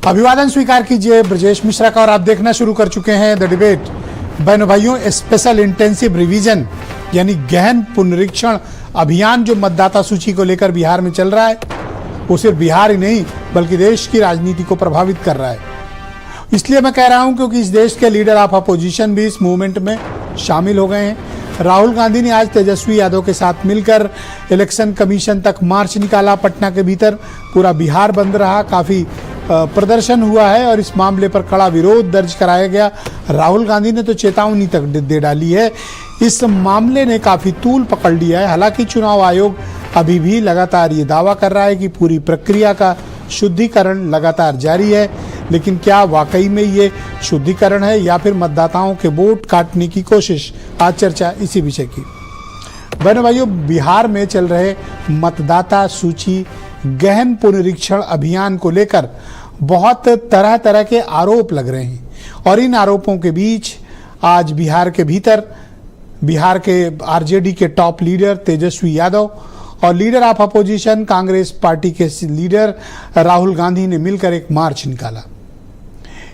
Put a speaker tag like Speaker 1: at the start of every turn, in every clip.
Speaker 1: अभिवादन स्वीकार कीजिए ब्रजेश मिश्रा का और आप देखना शुरू कर चुके हैं द डिबेट। बहनों भाइयों, स्पेशल इंटेंसिव रिवीजन यानी गहन पुनरीक्षण अभियान जो मतदाता सूची को लेकर बिहार में चल रहा है, वो सिर्फ बिहार ही नहीं बल्कि देश की राजनीति को प्रभावित कर रहा है। इसलिए मैं कह रहा हूं क्योंकि इस देश के लीडर ऑफ अपोजिशन भी इस मूवमेंट में शामिल हो गए हैं। राहुल गांधी ने आज तेजस्वी यादव के साथ मिलकर इलेक्शन कमीशन तक मार्च निकाला। पटना के भीतर पूरा बिहार बंद रहा, काफी प्रदर्शन हुआ है और इस मामले पर कड़ा विरोध दर्ज कराया गया। राहुल गांधी ने तो चेतावनी तक दे डाली है। इस मामले ने काफी तूल पकड़ लिया है। हालांकि चुनाव आयोग अभी भी लगातार ये दावा कर रहा है कि पूरी प्रक्रिया का शुद्धिकरण लगातार जारी है, लेकिन क्या वाकई में ये शुद्धिकरण है या फिर मतदाताओं के वोट काटने की कोशिश? आज चर्चा इसी विषय की। बहनों भाइयों, बिहार में चल रहे मतदाता सूची गहन पुनरीक्षण अभियान को लेकर बहुत तरह तरह के आरोप लग रहे हैं और इन आरोपों के बीच आज बिहार के भीतर बिहार के आरजेडी के टॉप लीडर तेजस्वी यादव और leader of opposition Congress party के लीडर राहुल गांधी ने मिलकर एक मार्च निकाला।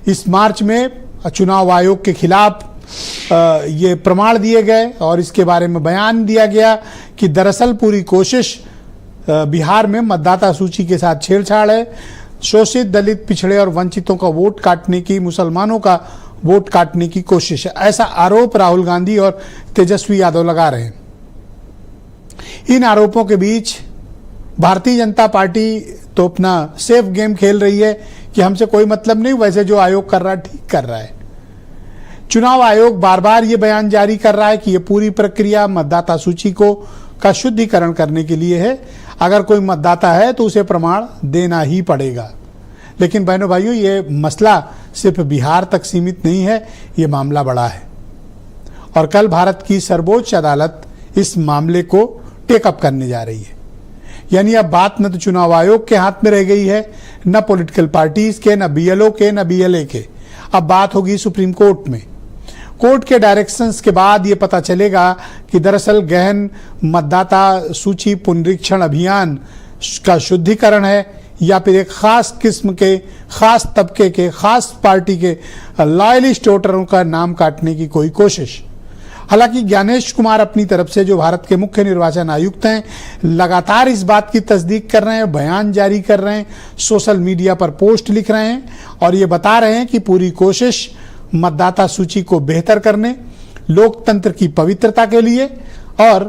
Speaker 1: इस मार्च में चुनाव आयोग के खिलाफ ये प्रमाण दिए गए और इसके बारे में बयान दिया गया कि दरअसल पूरी कोशिश बिहार में मतदाता सूची के साथ छेड़छाड़ है। शोषित, दलित, पिछड़े और वंचितों का वोट काटने की, मुसलमानों का वोट काटने की कोशिश है, ऐसा आरोप राहुल गांधी और तेजस्वी यादव लगा रहे हैं। इन आरोपों के बीच भारतीय जनता पार्टी तो अपना सेफ गेम खेल रही है कि हमसे कोई मतलब नहीं, वैसे जो आयोग कर रहा है ठीक कर रहा है। चुनाव आयोग बार बार ये बयान जारी कर रहा है कि ये पूरी प्रक्रिया मतदाता सूची का शुद्धिकरण करने के लिए है। अगर कोई मतदाता है तो उसे प्रमाण देना ही पड़ेगा। लेकिन बहनों भाइयों, ये मसला सिर्फ बिहार तक सीमित नहीं है, ये मामला बड़ा है और कल भारत की सर्वोच्च अदालत इस मामले को टेकअप करने जा रही है। यानी अब बात न तो चुनाव आयोग के हाथ में रह गई है, न पॉलिटिकल पार्टीज के, न बीएलओ के, न बीएलए के। अब बात होगी सुप्रीम कोर्ट में। कोर्ट के डायरेक्शंस के बाद ये पता चलेगा कि दरअसल गहन मतदाता सूची पुनरीक्षण अभियान का शुद्धिकरण है या फिर एक खास किस्म के, खास तबके के, खास पार्टी के लॉयलिस्ट वोटरों का नाम काटने की कोई कोशिश। हालांकि ज्ञानेश कुमार अपनी तरफ से, जो भारत के मुख्य निर्वाचन आयुक्त हैं, लगातार इस बात की तस्दीक कर रहे हैं, बयान जारी कर रहे हैं, सोशल मीडिया पर पोस्ट लिख रहे हैं और ये बता रहे हैं कि पूरी कोशिश मतदाता सूची को बेहतर करने, लोकतंत्र की पवित्रता के लिए और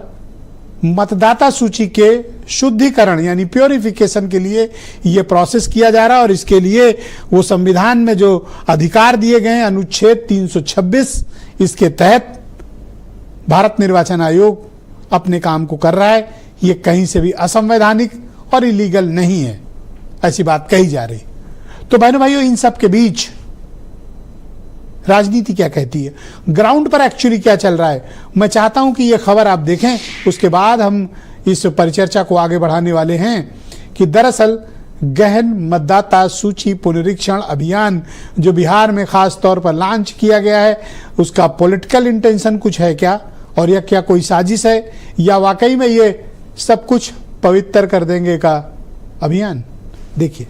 Speaker 1: मतदाता सूची के शुद्धिकरण यानी प्योरिफिकेशन के लिए ये प्रोसेस किया जा रहा है। और इसके लिए वो संविधान में जो अधिकार दिए गए हैं, अनुच्छेद 326, इसके तहत भारत निर्वाचन आयोग अपने काम को कर रहा है। ये कहीं से भी असंवैधानिक और इलीगल नहीं है, ऐसी बात कही जा रही। तो बहनों भाइयों, इन सब के बीच राजनीति क्या कहती है, ग्राउंड पर एक्चुअली क्या चल रहा है, मैं चाहता हूं कि यह खबर आप देखें। उसके बाद हम इस परिचर्चा को आगे बढ़ाने वाले हैं कि दरअसल गहन मतदाता सूची पुनरीक्षण अभियान जो बिहार में खास तौर पर लॉन्च किया गया है, उसका पॉलिटिकल इंटेंशन कुछ है क्या, और यह क्या कोई साजिश है या वाकई में ये सब कुछ पवित्र कर देंगे का अभियान। देखिए,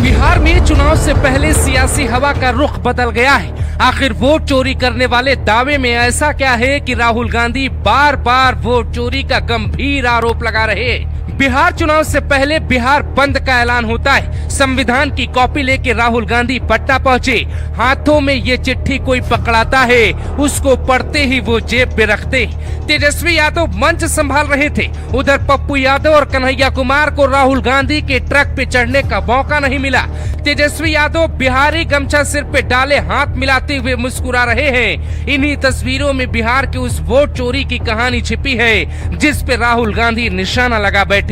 Speaker 2: बिहार में चुनाव से पहले सियासी हवा का रुख बदल गया है। आखिर वोट चोरी करने वाले दावे में ऐसा क्या है कि राहुल गांधी बार बार वोट चोरी का गंभीर आरोप लगा रहे हैं। बिहार चुनाव से पहले बिहार बंद का ऐलान होता है। संविधान की कॉपी लेके राहुल गांधी पटना पहुंचे। हाथों में ये चिट्ठी कोई पकड़ाता है, उसको पढ़ते ही वो जेब पे रखते। तेजस्वी यादव मंच संभाल रहे थे। उधर पप्पू यादव और कन्हैया कुमार को राहुल गांधी के ट्रक पे चढ़ने का मौका नहीं मिला। तेजस्वी यादव बिहारी गमछा सिर पे डाले हाथ मिलाते हुए मुस्कुरा रहे हैं। इन्हीं तस्वीरों में बिहार के उस वोट चोरी की कहानी छिपी है जिस पे राहुल गांधी निशाना लगा बैठे।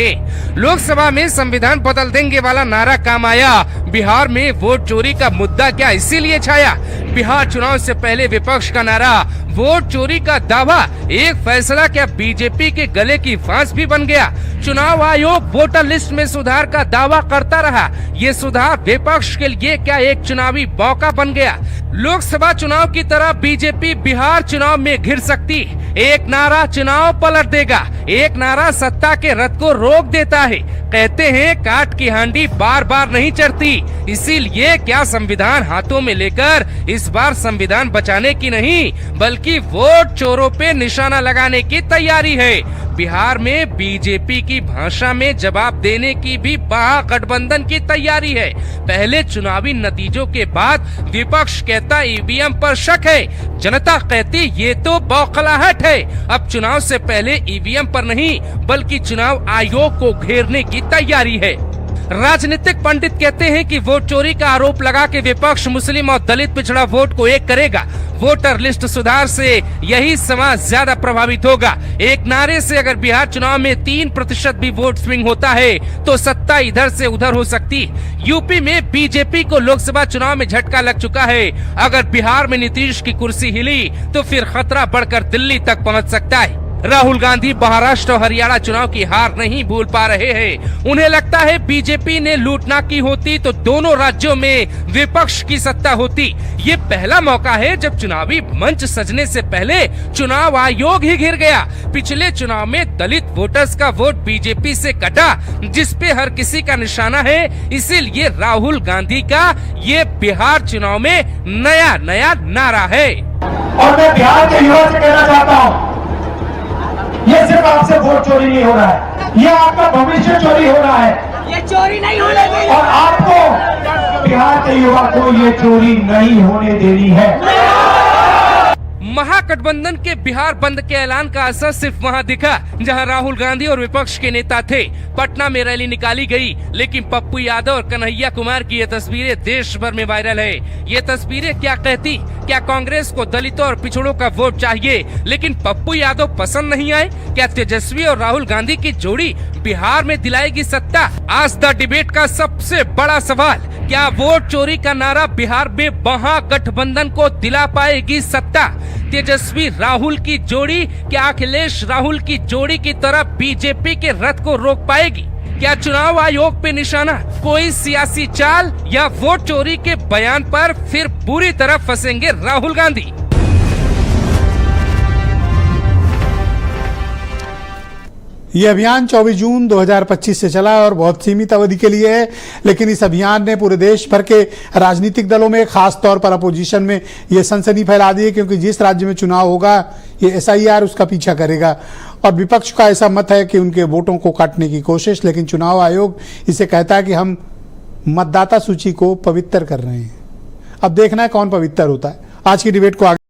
Speaker 2: लोकसभा में संविधान बदल देंगे वाला नारा काम आया। बिहार में वोट चोरी का मुद्दा क्या इसीलिए छाया? बिहार चुनाव से पहले विपक्ष का नारा वोट चोरी का दावा एक फैसला क्या बीजेपी के गले की फांस भी बन गया। चुनाव आयोग वोटर लिस्ट में सुधार का दावा करता रहा। ये सुधार विपक्ष के लिए क्या एक चुनावी मौका बन गया? लोकसभा चुनाव की तरह बीजेपी बिहार चुनाव में घिर सकती। एक नारा चुनाव पलट देगा, एक नारा सत्ता के रथ को रोक देता है। कहते हैं काट की हांडी बार बार नहीं चढ़ती, इसीलिए क्या संविधान हाथों में लेकर इस बार संविधान बचाने की नहीं बल्कि वोट चोरों पे निशाना लगाने की तैयारी है। बिहार में बीजेपी की भाषा में जवाब देने की भी महागठबंधन की तैयारी है। पहले चुनावी नतीजों के बाद विपक्ष कहता ईवीएम पर शक है, जनता कहती ये तो बौखलाहट है। अब चुनाव से पहले ईवीएम पर नहीं बल्कि चुनाव आयोग को घेरने की तैयारी है। राजनीतिक पंडित कहते हैं कि वोट चोरी का आरोप लगा के विपक्ष मुस्लिम और दलित पिछड़ा वोट को एक करेगा। वोटर लिस्ट सुधार से यही समाज ज्यादा प्रभावित होगा। एक नारे से अगर बिहार चुनाव में 3% भी वोट स्विंग होता है तो सत्ता इधर से उधर हो सकती। यूपी में बीजेपी को लोकसभा चुनाव में झटका लग चुका है। अगर बिहार में नीतीश की कुर्सी हिली तो फिर खतरा बढ़कर दिल्ली तक पहुंच सकता है। राहुल गांधी महाराष्ट्र और हरियाणा चुनाव की हार नहीं भूल पा रहे हैं। उन्हें लगता है बीजेपी ने लूटना की होती तो दोनों राज्यों में विपक्ष की सत्ता होती। ये पहला मौका है जब चुनावी मंच सजने से पहले चुनाव आयोग ही घिर गया। पिछले चुनाव में दलित वोटर्स का वोट बीजेपी से कटा, जिसपे हर किसी का निशाना है। इसीलिए राहुल गांधी का ये बिहार चुनाव में नया नारा है।
Speaker 3: और मैं बिहार के युवा से कहना चाहता हूँ, ये सिर्फ आपसे वोट चोरी नहीं हो रहा है, ये आपका भविष्य चोरी हो रहा है।
Speaker 4: ये चोरी नहीं होने देनी
Speaker 3: और आपको बिहार के युवा को ये चोरी नहीं होने देनी है।
Speaker 2: महागठबंधन के बिहार बंद के ऐलान का असर सिर्फ वहां दिखा जहां राहुल गांधी और विपक्ष के नेता थे। पटना में रैली निकाली गई, लेकिन पप्पू यादव और कन्हैया कुमार की ये तस्वीरें देश भर में वायरल है। ये तस्वीरें क्या कहती? क्या कांग्रेस को दलितों और पिछड़ों का वोट चाहिए लेकिन पप्पू यादव पसंद नहीं आए? क्या तेजस्वी और राहुल गांधी की जोड़ी बिहार में दिलाएगी सत्ता? आज द डिबेट का सबसे बड़ा सवाल, क्या वोट चोरी का नारा बिहार में महागठबंधन को दिला पाएगी सत्ता? तेजस्वी राहुल की जोड़ी क्या अखिलेश राहुल की जोड़ी की तरह बीजेपी के रथ को रोक पाएगी? क्या चुनाव आयोग पे निशाना, कोई सियासी चाल या वोट चोरी के बयान पर फिर बुरी तरह फंसेंगे राहुल गांधी?
Speaker 1: ये अभियान 24 जून 2025 से चला है और बहुत सीमित अवधि के लिए है, लेकिन इस अभियान ने पूरे देश भर के राजनीतिक दलों में, खास तौर पर अपोजिशन में ये सनसनी फैला दी है, क्योंकि जिस राज्य में चुनाव होगा ये SIR उसका पीछा करेगा। और विपक्ष का ऐसा मत है कि उनके वोटों को काटने की कोशिश, लेकिन चुनाव आयोग इसे कहता है कि हम मतदाता सूची को पवित्र कर रहे हैं। अब देखना है कौन पवित्र होता है। आज की डिबेट को आगे